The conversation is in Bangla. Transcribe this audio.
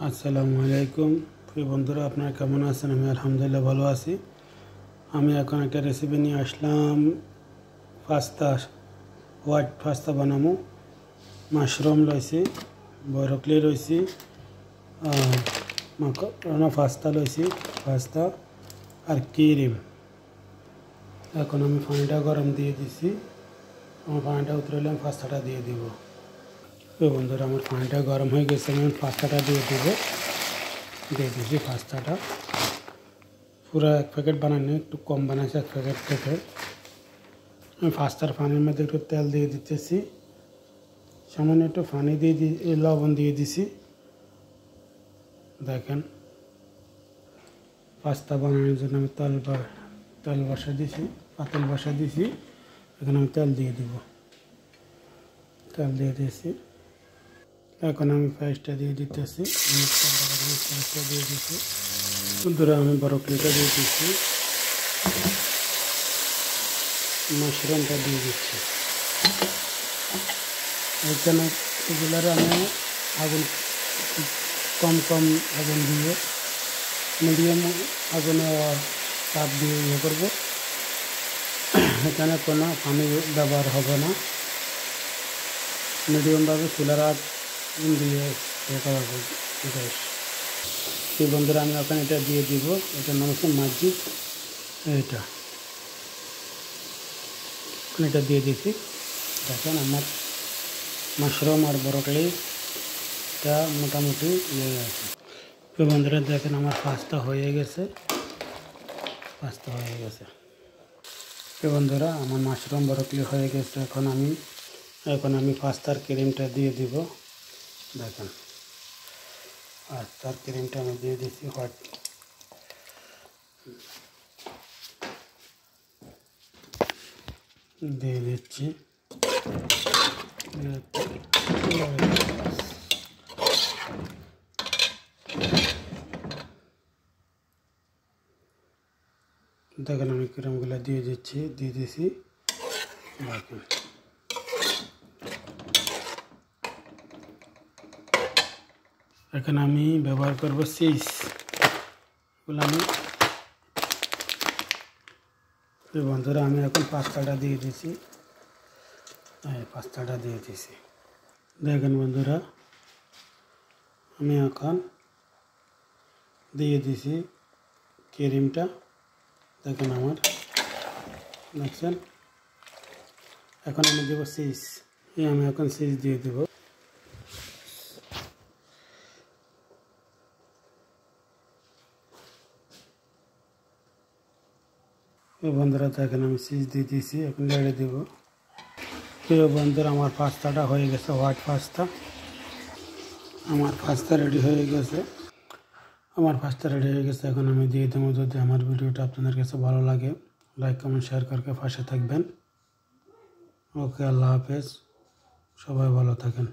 আসসালামু আলাইকুম প্রিয় বন্ধুরা, আপনারা কেমন আছেন? আমি আলহামদুলিল্লাহ ভালো আছি। আমি এখন একটা রেসিপি নিয়ে আসলাম, পাস্তা, হোয়াইট পাস্তা বানাবো। মাশরুম লইছি, ব্রকলি লইছি, মাকরোনা পাস্তা লইছি, পাস্তা আর ক্রিম। এখন আমি পানিটা গরম দিয়ে দিছি। আমার পানিটা উতরালে আমি পাস্তাটা দিয়ে দিব। তো বন্ধুরা, আমার পানিটা গরম হয়ে গেছে, আমি পাস্তাটা দিয়ে দিয়েছি। পাস্তাটা পুরো এক প্যাকেট বানানো, একটু কম বানাইছে এক প্যাকেট থেকে। আমি পাস্তার পানির মধ্যে একটু তেল দিয়ে দিতেছি, সামান্য একটু পানি দিয়ে লবণ দিয়ে দিছি। দেখেন, পাস্তা বানানোর জন্য আমি তেল বসা দিছি, পাতিল বসা দিছি। এখন আমি তেল দিয়ে দিয়েছি। এখন আমি পেঁয়াজটা দিয়ে দিতেছি, পেঁয়াজটা দিয়ে দিচ্ছি। বন্ধুরা, আমি ব্রকলিটা দিয়ে দিচ্ছি, মাশরুমটা দিয়ে দিচ্ছি। এখানে এগুলার আমি আগুন কম আগুন দিয়ে, মিডিয়াম আগুনে তাপ দিয়ে করবো। এখানে কোনো পানি ব্যবহার হবে না, মিডিয়ামভাবে চুলার আগুন দিয়ে করা হবে। সেই বন্ধুরা, আমি ওখানে এটা দিয়ে দিব। এটার নাম হচ্ছে মাঝি। এটা দিয়ে দিছি। দেখেন, আমার মাশরুম আর ব্রকলিটা মোটামুটি ইয়ে আছে। তো বন্ধুরা দেখেন, আমার পাস্তা হয়ে গেছে। তো বন্ধুরা, আমার মাশরুম ব্রকলি হয়ে গেছে। এখন আমি পাস্তার ক্রিমটা দিয়ে দিব। দেখেন, পাস্তার ক্রিমটা আমি দিয়ে দিচ্ছি। দিয়ে দিচ্ছি। দেখেন, আমি ক্রিমগুলো দিয়ে দিচ্ছি। দেখেন, এখন আমি ব্যবহার করব চিজ। বন্ধুরা, আমি এখন পাস্তাটা দিয়ে দিছি। দেখেন বন্ধুরা, আমি এখন দিয়ে দিছি ক্রিমটা। দেখেন, দেখছেন। এখন আমি দেবো চিজ। আমি এখন চিজ দিয়ে দেব। বন্ধুরা দেখেন, আমি চিজ দিয়ে দিয়েছি। এখন লেড়ে দেব। প্রিয় বন্ধুরা, আমার পাস্তাটা হয়ে গেছে, হোয়াইট পাস্তা। আমার পাস্তা রেডি হয়ে গেছে। এখন আমি দিয়ে দেবো। যদি আমার ভিডিওটা আপনাদের কাছে ভালো লাগে, লাইক কমেন্ট শেয়ার করে পাশে থাকবেন। ওকে, আল্লাহ হাফেজ। সবাই ভালো থাকেন।